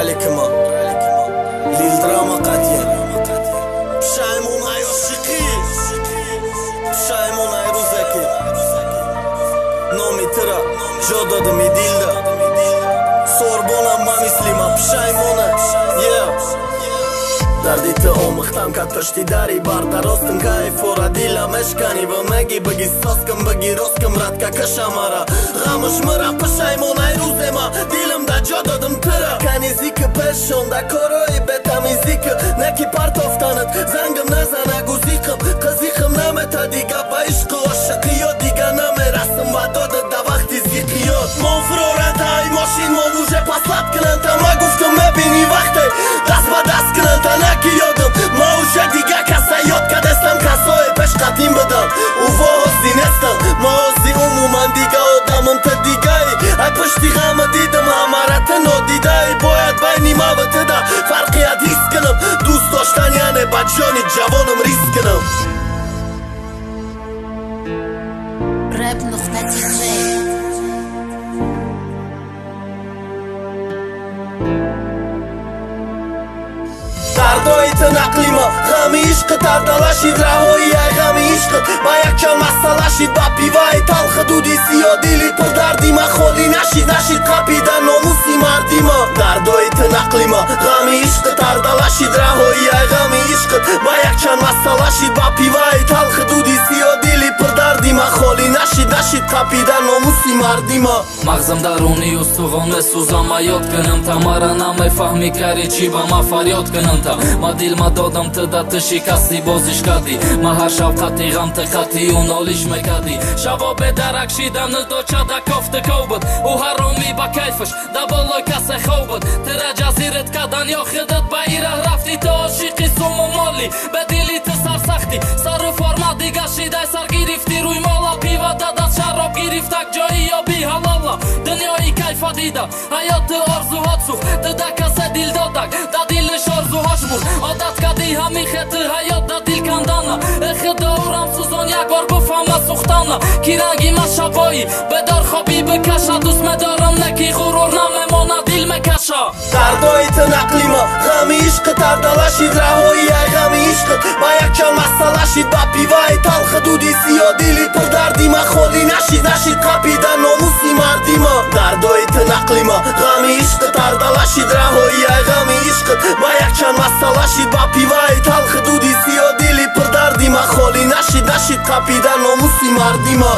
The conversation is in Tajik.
رالكما ليل دراما قاتين بشايمونا يوشيقي بشايمونا يروزاكي نومي ترى جودة دمي ديلدا سوربونا ما مسلمة بشايمونا دردی تو آموختم که پشتی داری بار درستم که فورا دیلا مشکنی و مگی بگی ساسکم بگی رستکم رد که کشم را غمش مرا پشیمونای روز ما دیلم دا جا دادم ترا کنیزی که پشون دا کاروی بتمیزی که نکی پرتافتانت زنگم نزنه گوزیقم قزیقم نمتا دیگه با عشق و عشقیات دیگه نمیرسم و دادت دا وقتی زیقیات من فرورت های ماشین مانوژه پسلت کنن تا ما گفتم مبینی وقتی دست با دست کنن تا نکی یادم ما اوشه دیگه کسا یاد کدستم کسای پش قدیم بدم او وازی نستم ما ازی عموما دیگه آدمم تا دیگه ای پشتی غم دیدم همارت نادیده ای باید بینی ما و تدا فرقیت حیث کنم دوست داشتن یعنی بچانی جوانم ریس کنم راب نقطة جي دردای نقلی ما غمی عشق تردالشید رهایی ای غمی عشق با یک کم مسئلشید با پیوای تلخ دودی سیاه دیلی پر دردی ما خالی نشید قپیدن ناموسی مردی ما دردای نقلی ما غمی عشق تردالشید رهایی ای غمی عشق با یک کم مسئلشید با پیوای تلخ دودی سیاه دیلی پر دردی ما خالی نشید قپیدن ناموسی مردی ما مغزم درونی استخوان سوزم ما یاد کنم تا مرا نمیفهمی کاری چی با ما فریاد کنم تا ما دیل ما دادم تا تا شکستی بازش کردی ما هر شب خطی غم تخطی و نالیش میکردی شبا به درک شیدم ندو چه دا کفت کوبت او حرامی با کیفش دا بالای کس خوبت تر جزیرت کدن یا خدت با ایره رفتی تا عاشقی سوم و مالی به دیلی تا سر سختی سر فرما دیگه شیده سر گرفتی روی مالا پیوه دادت شراب گرفتک جایی یا بی حلالا دنیایی کیفا دیده حیات آرزوهات سوخت دا کس دیل دادک دا دیلش آرزوهاش بود عادت کدی همی خط حیات دا دیل کندانا خدا اورم سوزان یک بار بفهم سوختانا کی رنگی ما شبایی بدار خوابی بکشا دوست مدارم نکی غرور نممانا دیل مکشا دردای نقلی ما غمی عشق تردالشید رهایی ای غمی عشق با یک کم مسئلشید با پیوای تلخ دودی سیاه دیلی پر دردی ما خالی نشید قپیدن ناموسی مردی ما دردای نقلی ما غمی عشق تردالشید رهایی ای غمی عشق با یک کم مسئلشید با پیوای تلخ دودی سیاه دیلی پر دردی ما خالی نشید قپیدن ناموسی مردی ما